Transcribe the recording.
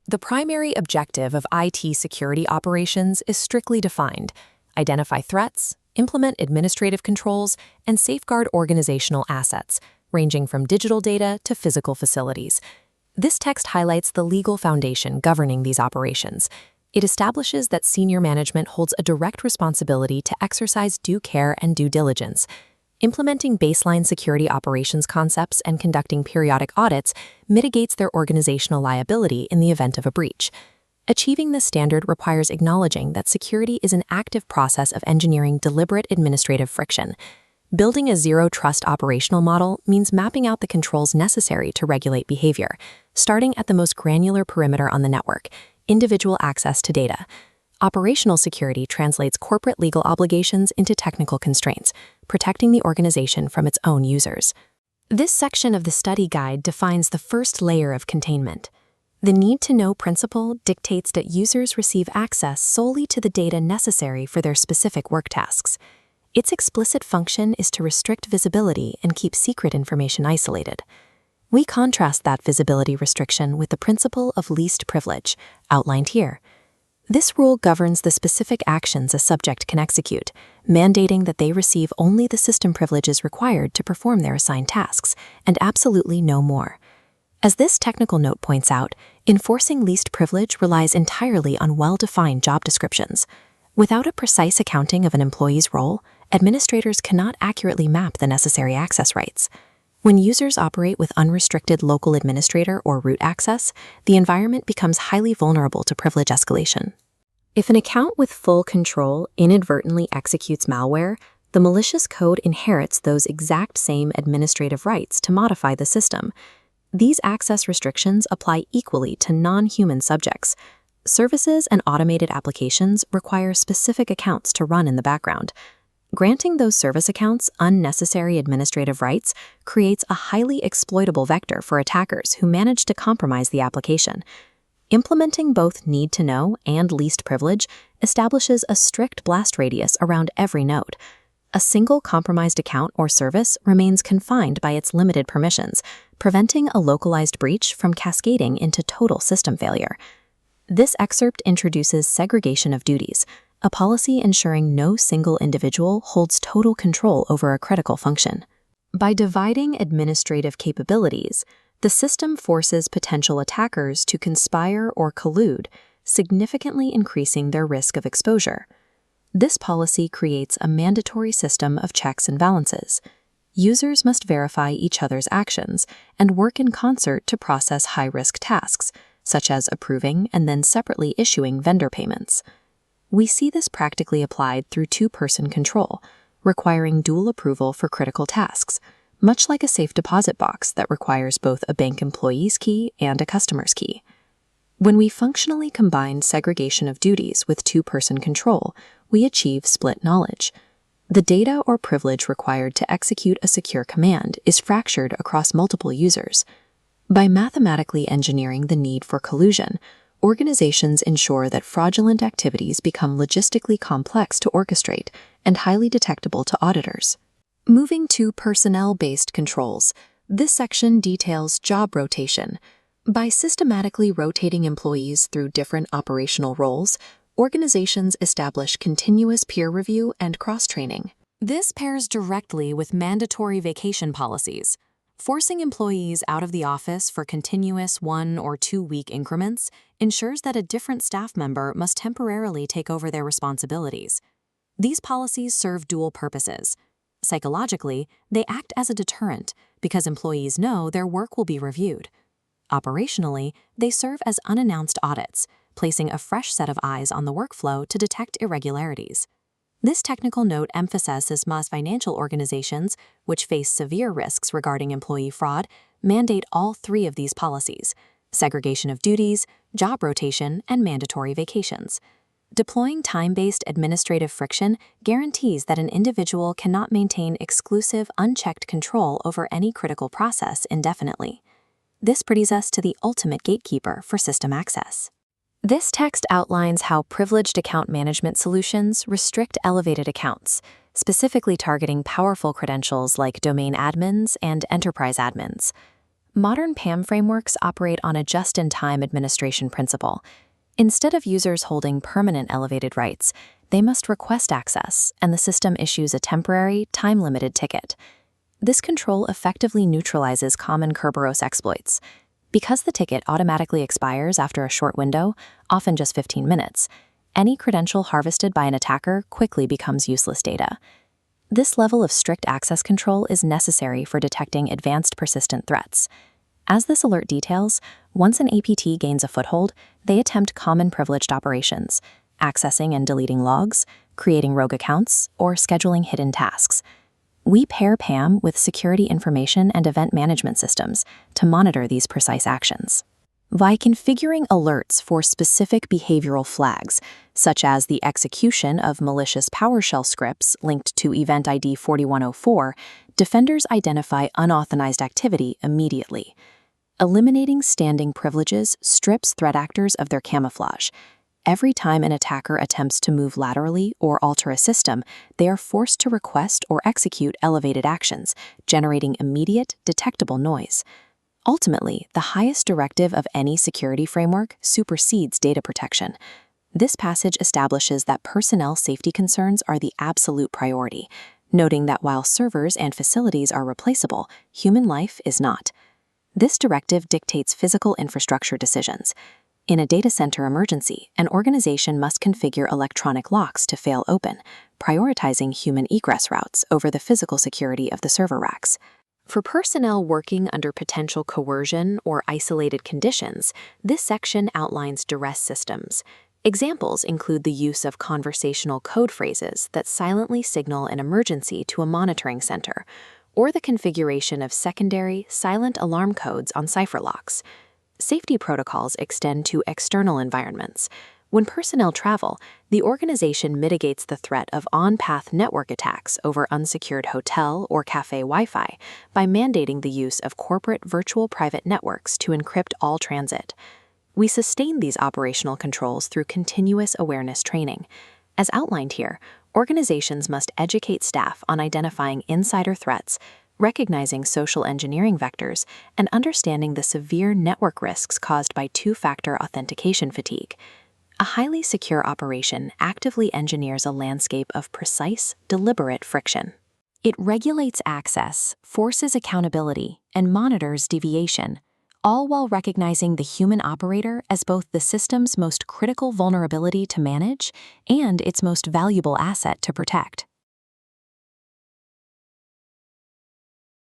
The primary objective of IT security operations is strictly defined: identify threats, implement administrative controls, and safeguard organizational assets, ranging from digital data to physical facilities. This text highlights the legal foundation governing these operations. It establishes that senior management holds a direct responsibility to exercise due care and due diligence. Implementing baseline security operations concepts and conducting periodic audits mitigates their organizational liability in the event of a breach. Achieving this standard requires acknowledging that security is an active process of engineering deliberate administrative friction. Building a zero-trust operational model means mapping out the controls necessary to regulate behavior, starting at the most granular perimeter on the network: individual access to data. Operational security translates corporate legal obligations into technical constraints, protecting the organization from its own users. This section of the study guide defines the first layer of containment. The need-to-know principle dictates that users receive access solely to the data necessary for their specific work tasks. Its explicit function is to restrict visibility and keep secret information isolated. We contrast that visibility restriction with the principle of least privilege, outlined here. This rule governs the specific actions a subject can execute, mandating that they receive only the system privileges required to perform their assigned tasks, and absolutely no more. As this technical note points out, enforcing least privilege relies entirely on well-defined job descriptions. Without a precise accounting of an employee's role, administrators cannot accurately map the necessary access rights. When users operate with unrestricted local administrator or root access, the environment becomes highly vulnerable to privilege escalation. If an account with full control inadvertently executes malware, the malicious code inherits those exact same administrative rights to modify the system. These access restrictions apply equally to non-human subjects. Services and automated applications require specific accounts to run in the background. Granting those service accounts unnecessary administrative rights creates a highly exploitable vector for attackers who manage to compromise the application. Implementing both need-to-know and least privilege establishes a strict blast radius around every node. A single compromised account or service remains confined by its limited permissions, preventing a localized breach from cascading into total system failure. This excerpt introduces segregation of duties, a policy ensuring no single individual holds total control over a critical function. By dividing administrative capabilities, the system forces potential attackers to conspire or collude, significantly increasing their risk of exposure. This policy creates a mandatory system of checks and balances. Users must verify each other's actions and work in concert to process high-risk tasks, such as approving and then separately issuing vendor payments. We see this practically applied through two-person control, requiring dual approval for critical tasks, much like a safe deposit box that requires both a bank employee's key and a customer's key. When we functionally combine segregation of duties with two-person control, we achieve split knowledge. The data or privilege required to execute a secure command is fractured across multiple users. By mathematically engineering the need for collusion, organizations ensure that fraudulent activities become logistically complex to orchestrate and highly detectable to auditors. Moving to personnel-based controls, this section details job rotation. By systematically rotating employees through different operational roles, organizations establish continuous peer review and cross-training. This pairs directly with mandatory vacation policies. Forcing employees out of the office for continuous 1- or 2-week increments ensures that a different staff member must temporarily take over their responsibilities. These policies serve dual purposes. Psychologically, they act as a deterrent because employees know their work will be reviewed. Operationally, they serve as unannounced audits, placing a fresh set of eyes on the workflow to detect irregularities. This technical note emphasizes financial organizations, which face severe risks regarding employee fraud, mandate all three of these policies: segregation of duties, job rotation, and mandatory vacations. Deploying time-based administrative friction guarantees that an individual cannot maintain exclusive, unchecked control over any critical process indefinitely. This brings us to the ultimate gatekeeper for system access. This text outlines how privileged account management solutions restrict elevated accounts, specifically targeting powerful credentials like domain admins and enterprise admins. Modern PAM frameworks operate on a just-in-time administration principle. Instead of users holding permanent elevated rights, they must request access, and the system issues a temporary, time-limited ticket. This control effectively neutralizes common Kerberos exploits. Because the ticket automatically expires after a short window, often just 15 minutes, any credential harvested by an attacker quickly becomes useless data. This level of strict access control is necessary for detecting advanced persistent threats. As this alert details, once an APT gains a foothold, they attempt common privileged operations, accessing and deleting logs, creating rogue accounts, or scheduling hidden tasks. We pair PAM with security information and event management systems to monitor these precise actions. By configuring alerts for specific behavioral flags, such as the execution of malicious PowerShell scripts linked to Event ID 4104, defenders identify unauthorized activity immediately. Eliminating standing privileges strips threat actors of their camouflage. Every time an attacker attempts to move laterally or alter a system, they are forced to request or execute elevated actions, generating immediate, detectable noise. Ultimately, the highest directive of any security framework supersedes data protection. This passage establishes that personnel safety concerns are the absolute priority, noting that while servers and facilities are replaceable, human life is not. This directive dictates physical infrastructure decisions. In a data center emergency, an organization must configure electronic locks to fail open, prioritizing human egress routes over the physical security of the server racks. For personnel working under potential coercion or isolated conditions, this section outlines duress systems. Examples include the use of conversational code phrases that silently signal an emergency to a monitoring center, or the configuration of secondary, silent alarm codes on cipher locks. Safety protocols extend to external environments. When personnel travel, the organization mitigates the threat of on-path network attacks over unsecured hotel or cafe Wi-Fi by mandating the use of corporate virtual private networks to encrypt all transit. We sustain these operational controls through continuous awareness training. As outlined here, organizations must educate staff on identifying insider threats, recognizing social engineering vectors, and understanding the severe network risks caused by two-factor authentication fatigue. A highly secure operation actively engineers a landscape of precise, deliberate friction. It regulates access, forces accountability, and monitors deviation, all while recognizing the human operator as both the system's most critical vulnerability to manage and its most valuable asset to protect.